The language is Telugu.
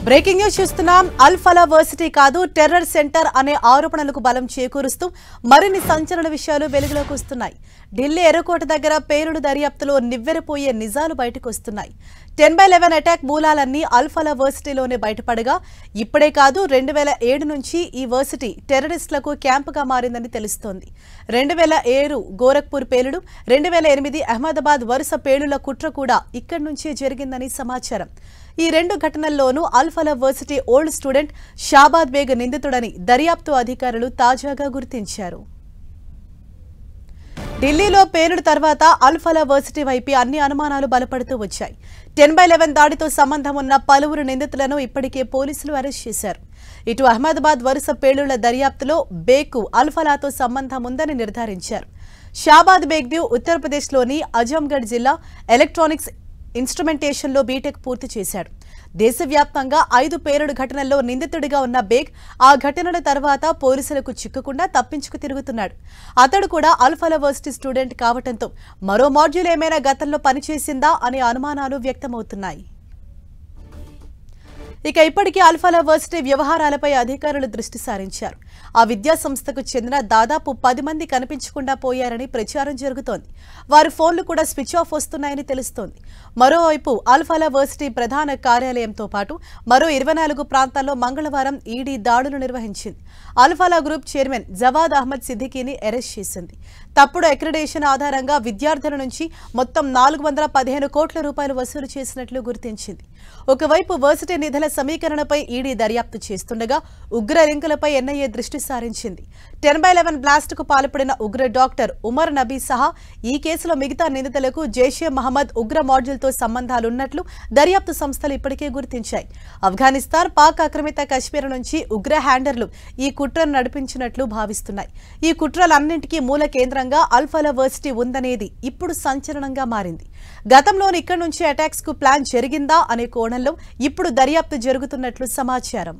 బ్రేకింగ్ న్యూస్ చూస్తున్నాం. అల్ ఫలా వర్సిటీ కాదు టెర్రర్ సెంటర్ అనే ఆరోపణలకు బలం చేకూరుస్తూ మరిన్ని సంచలన విషయాలు వెలుగులోకి వస్తున్నాయి. ఢిల్లీ ఎర్రకోట దగ్గర పేలుడు దర్యాప్తులో నివ్వెరపోయే నిజాలు బయటకు వస్తున్నాయి. 10/11 అటాక్ మూలాలన్నీ అల్ ఫలా వర్సిటీలోనే బయటపడగా ఇప్పుడే కాదు 2007 నుంచి ఈ వర్సిటీ టెర్రరిస్టులకు క్యాంపుగా మారిందని తెలుస్తోంది. 2007 గోరఖ్పూర్ పేలుడు, 2008 అహ్మదాబాద్ వరుస పేలుళ్ల కుట్ర కూడా ఇక్కడి నుంచే జరిగిందని సమాచారం. ఈ రెండు ఘటనల్లోనూ Al Falah varsity old student Shabad Baig నిందితుడని దర్యాప్తు అధికారులు తాజాగా గుర్తించారు. ఢిల్లీలో పేలుడు తర్వాత అల్ ఫలా వర్సిటీ వైపు అన్ని అనుమానాలు బలపడుతూ వచ్చాయి. 10/11 దాడితో సంబంధం ఉన్న పలువురు నిందితులను ఇప్పటికే పోలీసులు అరెస్ట్ చేశారు. ఇటు అహ్మదాబాద్ వరుస పేలుళ్ల దర్యాప్తులో బేగ్కు అల్ ఫలాతో సంబంధం ఉందని నిర్ధారించారు. షాబాద్ బేగ్ ఉత్తరప్రదేశ్లోని అజంగఢ్ జిల్లా ఎలక్ట్రానిక్స్ ఇన్స్ట్రుమెంటేషన్లో బీటెక్ పూర్తి చేశాడు. దేశవ్యాప్తంగా 5 పేలుడు ఘటనల్లో నిందితుడిగా ఉన్న బేగ్ ఆ ఘటనల తర్వాత పోలీసులకు చిక్కకుండా తప్పించుకు తిరుగుతున్నాడు. అతడు కూడా అల్ ఫలా వర్సిటీ స్టూడెంట్ కావడంతో మరో మాడ్యూల్ ఏమైనా గతంలో పనిచేసిందా అనే అనుమానాలు వ్యక్తమవుతున్నాయి. ఇక ఇప్పటికీ అల్ ఫలా వర్సిటీ వ్యవహారాలపై అధికారులు దృష్టి సారించారు. ఆ విద్యా సంస్థకు చెందిన దాదాపు 10 మంది కనిపించకుండా పోయారని ప్రచారం జరుగుతోంది. వారి ఫోన్లు కూడా స్విచ్ ఆఫ్ వస్తున్నాయని తెలుస్తోంది. మరోవైపు అల్ ఫలా వర్సిటీ ప్రధాన కార్యాలయంతో పాటు మరో 24 ప్రాంతాల్లో మంగళవారం ఈడీ దాడులు నిర్వహించింది. అల్ ఫలా గ్రూప్ చైర్మన్ జవాద్ అహ్మద్ సిద్దికీని అరెస్ట్ చేసింది. తప్పుడు అక్రిడేషన్ ఆధారంగా విద్యార్థుల నుంచి మొత్తం 415 కోట్ల రూపాయలు వసూలు చేసినట్లు గుర్తించింది. ఒకవైపు వర్సిటీ నిధుల సమీకరణపై ఈడీ దర్యాప్తు చేస్తుండగా ఉగ్ర లింకులపై ఎన్ఐఏ దృష్టి సారించింది. 10/11 బ్లాస్ట్ కు పాల్పడిన ఉగ్ర డాక్టర్ ఉమర్ నబీ సహా ఈ కేసులో మిగతా నిందితులకు జైషే మహమ్మద్ ఉగ్ర మాడ్యూల్తో సంబంధాలున్నట్లు దర్యాప్తు సంస్థలు ఇప్పటికే గుర్తించాయి. ఆఫ్ఘనిస్తాన్, పాక్ ఆక్రమిత కశ్మీర్ నుంచి ఉగ్ర హ్యాండర్లు ఈ కుట్రను నడిపించినట్లు భావిస్తున్నాయి. ఈ కుట్రలన్నింటికీ మూల కేంద్రంగా అల్ ఫలా వర్సిటీ ఉందనేది ఇప్పుడు సంచలనంగా మారింది. గతంలోని ఇక్కడి నుంచి అటాక్స్ కు ప్లాన్ జరిగిందా అనే కోణంలో ఇప్పుడు దర్యాప్తు జరుగుతున్నట్లు సమాచారం.